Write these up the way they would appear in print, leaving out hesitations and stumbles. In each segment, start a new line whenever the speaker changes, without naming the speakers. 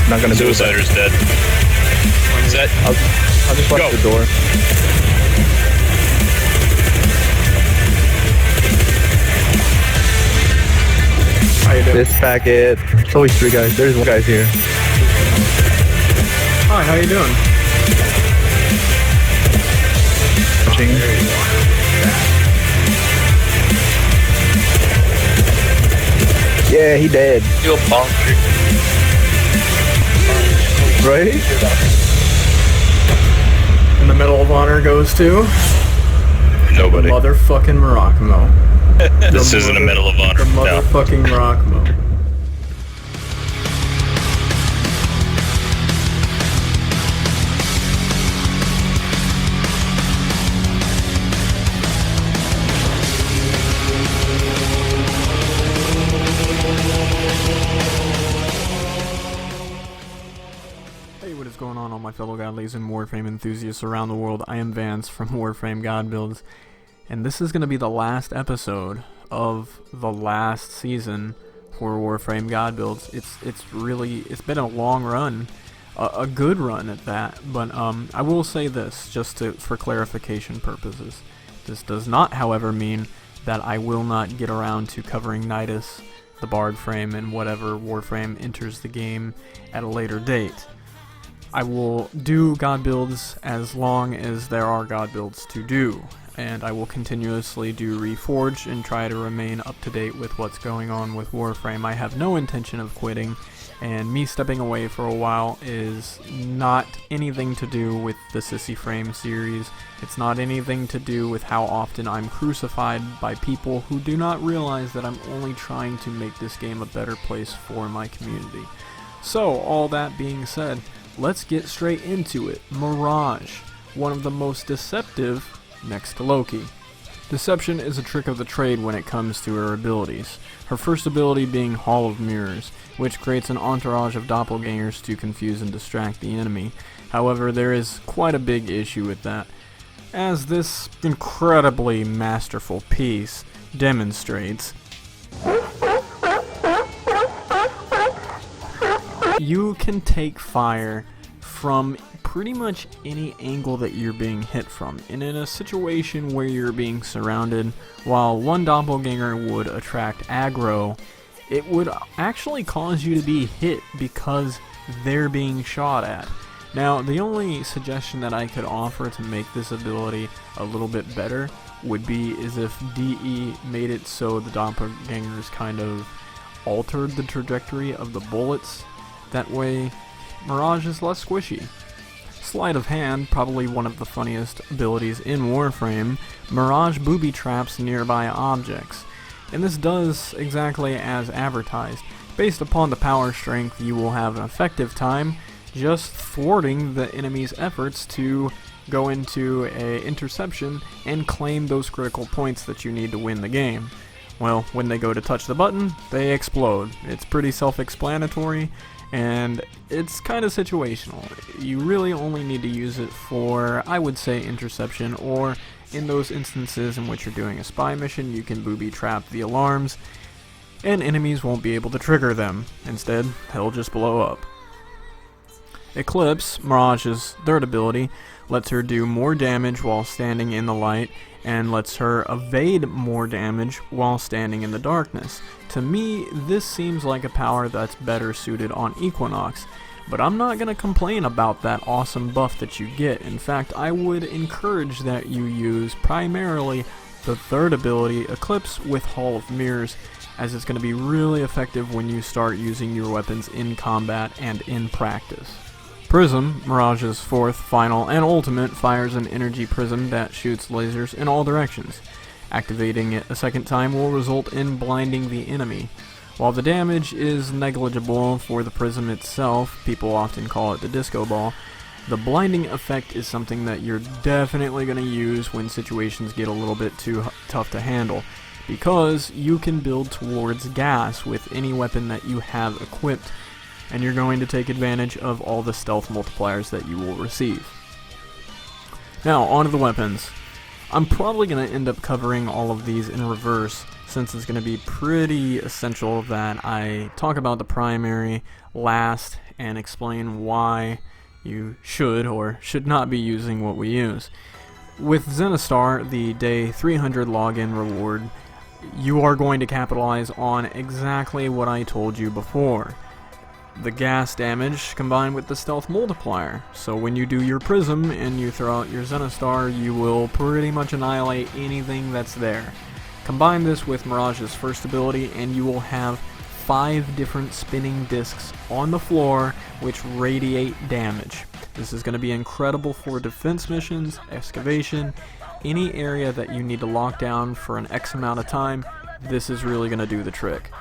Not gonna do that.
Suicider's dead. Set.
I'll just watch
Go.
the door.
How you doing?
This packet. It's always 3 guys. There's 1 guy here.
Hi, how you doing?
Watching. Yeah, he dead.
Feel bonkers.
Right?
And the Medal of Honor goes to
Nobody.
motherfucking Morocco.
This isn't a Medal of Honor.
The
No.
motherfucking Morocco. Hey, what is going on, all my fellow godlies and Warframe enthusiasts around the world? I am Vance from Warframe God Builds, and this is going to be the last episode of the last season for Warframe God Builds. It's been a long run, a good run at that. But I will say this, just for clarification purposes. This does not, however, mean that I will not get around to covering Nidus, the Bard frame, and whatever Warframe enters the game at a later date. I will do God builds as long as there are God builds to do, and I will continuously do Reforged and try to remain up to date with what's going on with Warframe. I have no intention of quitting, and me stepping away for a while is not anything to do with the Sissy Frame series. It's not anything to do with how often I'm crucified by people who do not realize that I'm only trying to make this game a better place for my community. So, all that being said, let's get straight into it. Mirage, one of the most deceptive next to Loki. Deception is a trick of the trade when it comes to her abilities. Her first ability being Hall of Mirrors, which creates an entourage of doppelgangers to confuse and distract the enemy. However, there is quite a big issue with that, as this incredibly masterful piece demonstrates. You can take fire from pretty much any angle that you're being hit from, and in a situation where you're being surrounded, while one doppelganger would attract aggro, it would actually cause you to be hit because they're being shot at. Now, the only suggestion that I could offer to make this ability a little bit better would be is if DE made it so the doppelgangers kind of altered the trajectory of the bullets. That way, Mirage is less squishy. Sleight of hand, probably one of the funniest abilities in Warframe, Mirage booby traps nearby objects. And this does exactly as advertised. Based upon the power strength, you will have an effective time just thwarting the enemy's efforts to go into a interception and claim those critical points that you need to win the game. Well, when they go to touch the button, they explode. It's pretty self-explanatory, and it's kind of situational. You really only need to use it for, I would say, interception, or in those instances in which you're doing a spy mission, you can booby trap the alarms, and enemies won't be able to trigger them. Instead, they'll just blow up. Eclipse, Mirage's third ability, lets her do more damage while standing in the light, and lets her evade more damage while standing in the darkness. To me, this seems like a power that's better suited on Equinox, but I'm not going to complain about that awesome buff that you get. In fact, I would encourage that you use primarily the third ability, Eclipse, with Hall of Mirrors, as it's going to be really effective when you start using your weapons in combat and in practice. Prism, Mirage's fourth, final, and ultimate, fires an energy prism that shoots lasers in all directions. Activating it a second time will result in blinding the enemy. While the damage is negligible for the prism itself, people often call it the disco ball, the blinding effect is something that you're definitely going to use when situations get a little bit too tough to handle, because you can build towards gas with any weapon that you have equipped, and you're going to take advantage of all the stealth multipliers that you will receive. Now, on to the weapons. I'm probably going to end up covering all of these in reverse, since it's going to be pretty essential that I talk about the primary last and explain why you should or should not be using what we use. With Zennistar, the day 300 login reward, you are going to capitalize on exactly what I told you before. The gas damage combined with the stealth multiplier. So when you do your prism and you throw out your Zennistar, you will pretty much annihilate anything that's there. Combine this with Mirage's first ability and you will have 5 different spinning discs on the floor which radiate damage. This is going to be incredible for defense missions, excavation, any area that you need to lock down for an X amount of time. This is really going to do the trick.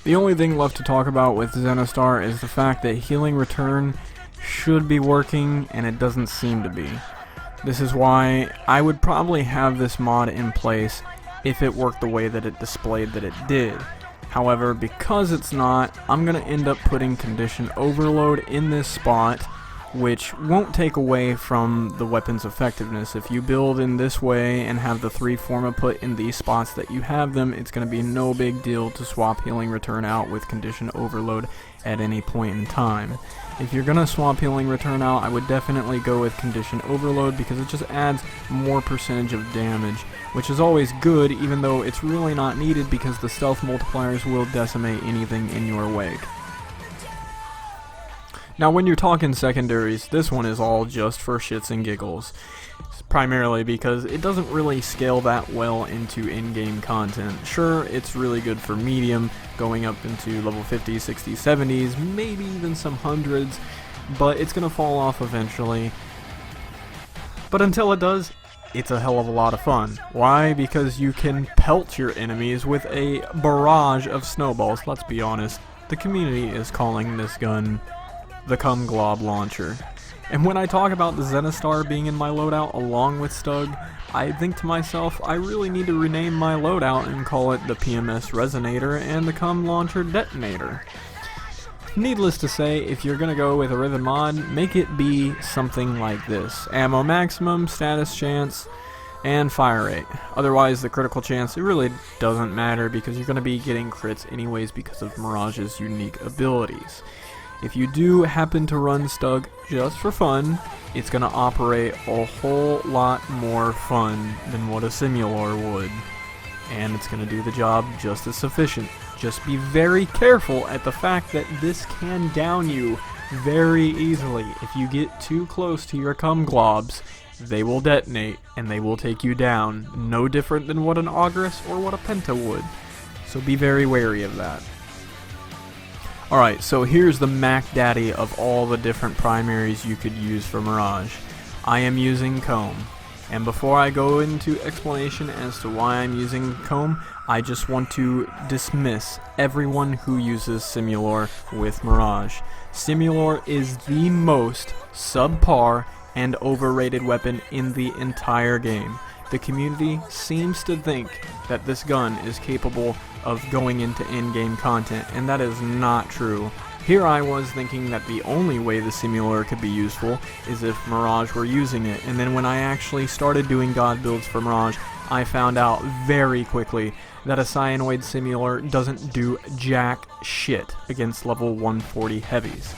The only thing left to talk about with Zennistar is the fact that healing return should be working and it doesn't seem to be. This is why I would probably have this mod in place if it worked the way that it displayed that it did. However, because it's not, I'm going to end up putting condition overload in this spot, which won't take away from the weapon's effectiveness. If you build in this way and have the 3 forma put in these spots that you have them, it's going to be no big deal to swap healing return out with condition overload at any point in time. If you're going to swap healing return out, I would definitely go with condition overload because it just adds more percentage of damage, which is always good even though it's really not needed because the stealth multipliers will decimate anything in your wake. Now when you're talking secondaries, this one is all just for shits and giggles. Primarily because it doesn't really scale that well into in-game content. Sure, it's really good for medium, going up into level 50s, 60s, 70s, maybe even some hundreds, but it's going to fall off eventually. But until it does, it's a hell of a lot of fun. Why? Because you can pelt your enemies with a barrage of snowballs. Let's be honest, the community is calling this gun the Kohm Glob Launcher. And when I talk about the Zennistar being in my loadout along with Stug, I think to myself, I really need to rename my loadout and call it the PMS Resonator and the Kohm Launcher Detonator. Needless to say, if you're gonna go with a Riven mod, make it be something like this. Ammo maximum, status chance, and fire rate. Otherwise, the critical chance, it really doesn't matter because you're gonna be getting crits anyways because of Mirage's unique abilities. If you do happen to run Stug just for fun, it's going to operate a whole lot more fun than what a Simulor would. And it's going to do the job just as sufficient. Just be very careful at the fact that this can down you very easily. If you get too close to your Kohm Globs, they will detonate and they will take you down. No different than what an Ogress or what a Penta would. So be very wary of that. Alright, so here's the Mac Daddy of all the different primaries you could use for Mirage. I am using Kohm. And before I go into explanation as to why I'm using Kohm, I just want to dismiss everyone who uses Simulor with Mirage. Simulor is the most subpar and overrated weapon in the entire game. The community seems to think that this gun is capable of going into in-game content, and that is not true. Here I was thinking that the only way the Simulor could be useful is if Mirage were using it, and then when I actually started doing god builds for Mirage, I found out very quickly that a Cyanoid Simulor doesn't do jack shit against level 140 heavies.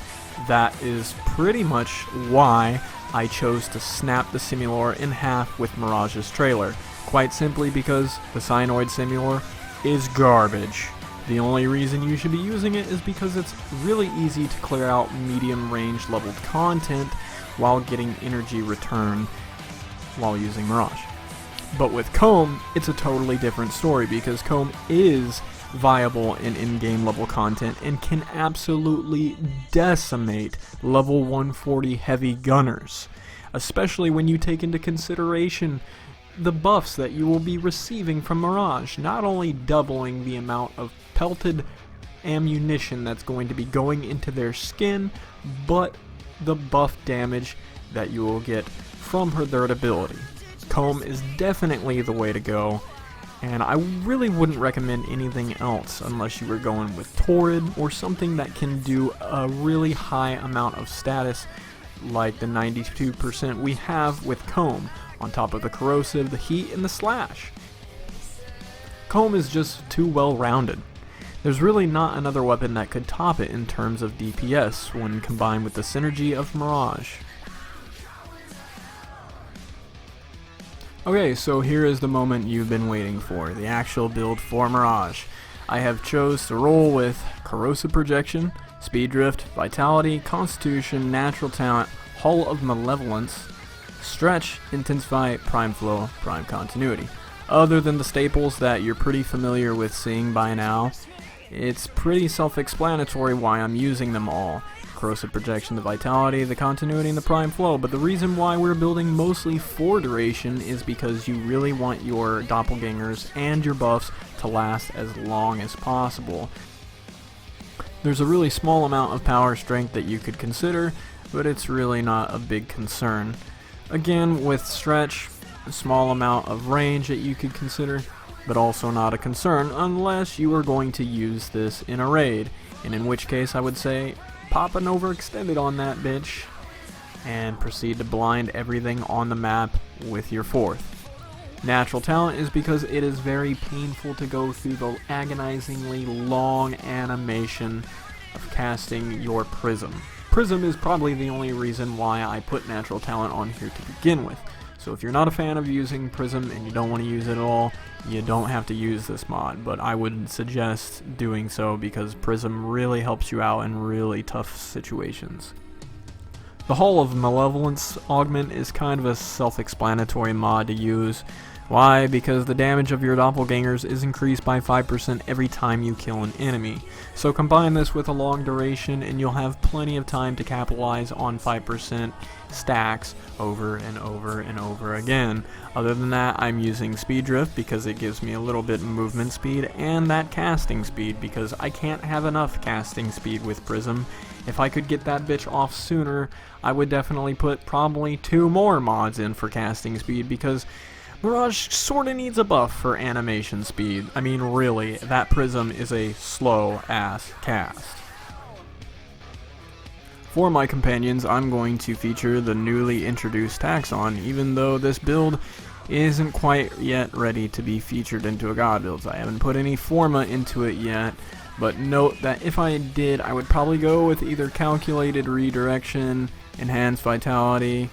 That is pretty much why I chose to snap the Simulor in half with Mirage's trailer. Quite simply because the Cyanoid Simulor is garbage. The only reason you should be using it is because it's really easy to clear out medium range leveled content while getting energy return while using Mirage. But with Kohm, it's a totally different story because Kohm is viable in in-game level content and can absolutely decimate level 140 heavy gunners, especially when you take into consideration the buffs that you will be receiving from Mirage, not only doubling the amount of pelted ammunition that's going to be going into their skin, but the buff damage that you will get from her third ability. Kohm is definitely the way to go, and I really wouldn't recommend anything else unless you were going with Torrid or something that can do a really high amount of status like the 92% we have with Kohm, on top of the corrosive, the heat, and the slash. Kohm is just too well-rounded. There's really not another weapon that could top it in terms of DPS when combined with the synergy of Mirage. Okay, so here is the moment you've been waiting for, the actual build for Mirage. I have chose to roll with Corrosive Projection, Speed Drift, Vitality, Constitution, Natural Talent, Hull of Malevolence, Stretch, Intensify, Prime Flow, Prime Continuity. Other than the staples that you're pretty familiar with seeing by now, it's pretty self-explanatory why I'm using them all. Corrosive Projection, the Vitality, the Continuity, and the Prime Flow, but the reason why we're building mostly for duration is because you really want your doppelgangers and your buffs to last as long as possible. There's a really small amount of power strength that you could consider, but it's really not a big concern. Again, with Stretch, a small amount of range that you could consider, but also not a concern unless you are going to use this in a raid, and in which case I would say pop an overextended on that bitch and proceed to blind everything on the map with your fourth. Natural Talent is because it is very painful to go through the agonizingly long animation of casting your Prism. Prism is probably the only reason why I put Natural Talent on here to begin with. So if you're not a fan of using Prism and you don't want to use it at all, you don't have to use this mod, but I would suggest doing so because Prism really helps you out in really tough situations. The Hull of Malevolence augment is kind of a self-explanatory mod to use. Why? Because the damage of your doppelgangers is increased by 5% every time you kill an enemy. So combine this with a long duration and you'll have plenty of time to capitalize on 5% stacks over and over and over again. Other than that, I'm using Speed Drift because it gives me a little bit of movement speed and that casting speed because I can't have enough casting speed with Prism. If I could get that bitch off sooner, I would definitely put probably 2 more mods in for casting speed because Mirage sorta needs a buff for animation speed. I mean, really, that Prism is a slow-ass cast. For my companions, I'm going to feature the newly introduced Taxon, even though this build isn't quite yet ready to be featured into a God builds. I haven't put any Forma into it yet, but note that if I did, I would probably go with either Calculated Redirection, Enhanced Vitality,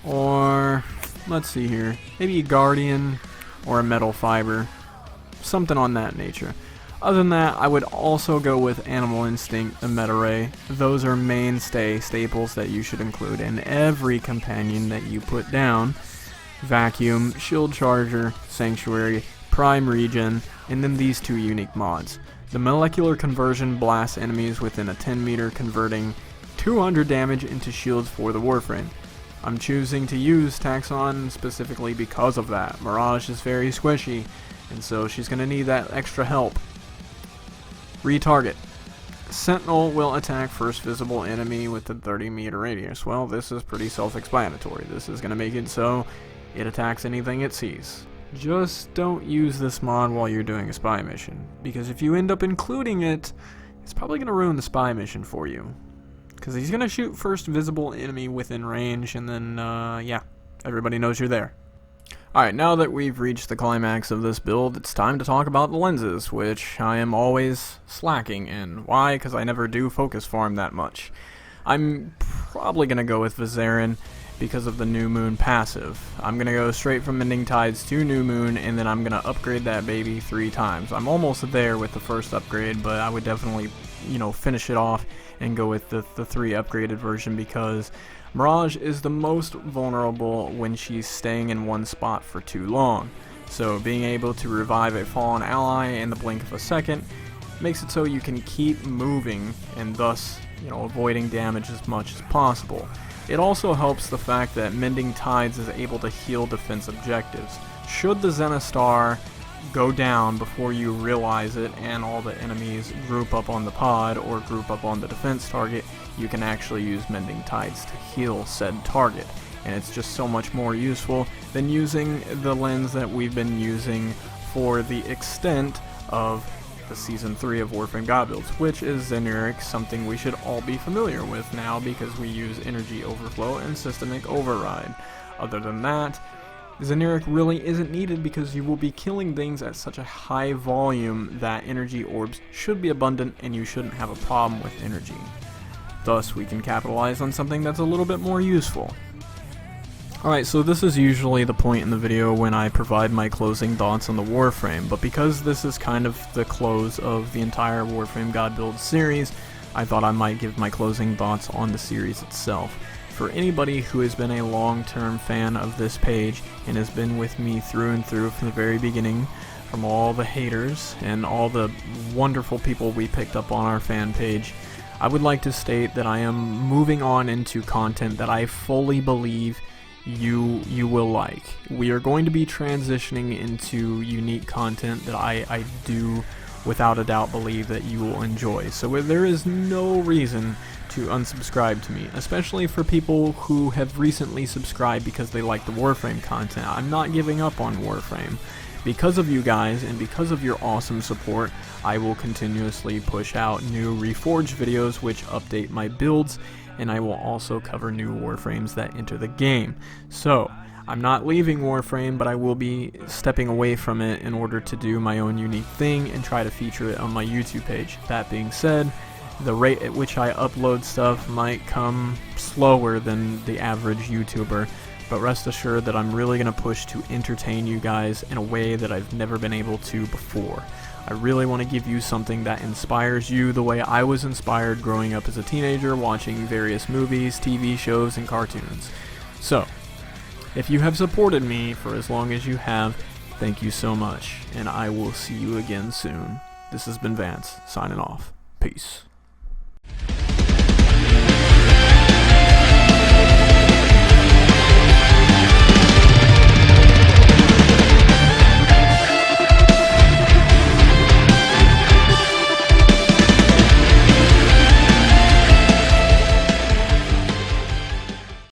or let's see here, maybe a Guardian or a Metal Fiber, something on that nature. Other than that, I would also go with Animal Instinct and Meta Ray. Those are mainstay staples that you should include in every companion that you put down. Vacuum, Shield Charger, Sanctuary, Prime Regen, and then these 2 unique mods. The Molecular Conversion blasts enemies within a 10 meter, converting 200 damage into shields for the Warframe. I'm choosing to use Taxon specifically because of that. Mirage is very squishy, and so she's going to need that extra help. Retarget. Sentinel will attack first visible enemy with a 30 meter radius. Well, this is pretty self-explanatory. This is going to make it so it attacks anything it sees. Just don't use this mod while you're doing a spy mission, because if you end up including it, it's probably going to ruin the spy mission for you. Because he's going to shoot first visible enemy within range, and then, yeah, everybody knows you're there. Alright, now that we've reached the climax of this build, it's time to talk about the lenses, which I am always slacking in. Why? Because I never do focus farm that much. I'm probably going to go with Vizarin because of the New Moon passive. I'm going to go straight from Mending Tides to New Moon, and then I'm going to upgrade that baby 3 times. I'm almost there with the first upgrade, but I would definitely, finish it off and go with the 3 upgraded version because Mirage is the most vulnerable when she's staying in one spot for too long. So being able to revive a fallen ally in the blink of a second makes it so you can keep moving and thus, avoiding damage as much as possible. It also helps the fact that Mending Tides is able to heal defense objectives. Should the Zennistar go down before you realize it and all the enemies group up on the pod or group up on the defense target, you can actually use Mending Tides to heal said target. And it's just so much more useful than using the lens that we've been using for the extent of the Season 3 of Warframe God builds, which is Zenuric, something we should all be familiar with now because we use Energy Overflow and Systemic Override. Other than that, Generic really isn't needed because you will be killing things at such a high volume that energy orbs should be abundant and you shouldn't have a problem with energy. Thus, we can capitalize on something that's a little bit more useful. Alright, so this is usually the point in the video when I provide my closing thoughts on the Warframe, but because this is kind of the close of the entire Warframe God Build series, I thought I might give my closing thoughts on the series itself. For anybody who has been a long-term fan of this page and has been with me through and through from the very beginning, from all the haters and all the wonderful people we picked up on our fan page, I would like to state that I am moving on into content that I fully believe you will like. We are going to be transitioning into unique content that I do without a doubt believe that you will enjoy. So there is no reason to unsubscribe to me, especially for people who have recently subscribed because they like the Warframe content. I'm not giving up on Warframe. Because of you guys and because of your awesome support, I will continuously push out new Reforged videos which update my builds, and I will also cover new Warframes that enter the game. So, I'm not leaving Warframe, but I will be stepping away from it in order to do my own unique thing and try to feature it on my YouTube page. That being said, the rate at which I upload stuff might come slower than the average YouTuber, but rest assured that I'm really going to push to entertain you guys in a way that I've never been able to before. I really want to give you something that inspires you the way I was inspired growing up as a teenager watching various movies, TV shows, and cartoons. So, if you have supported me for as long as you have, thank you so much, and I will see you again soon. This has been Vance, signing off. Peace.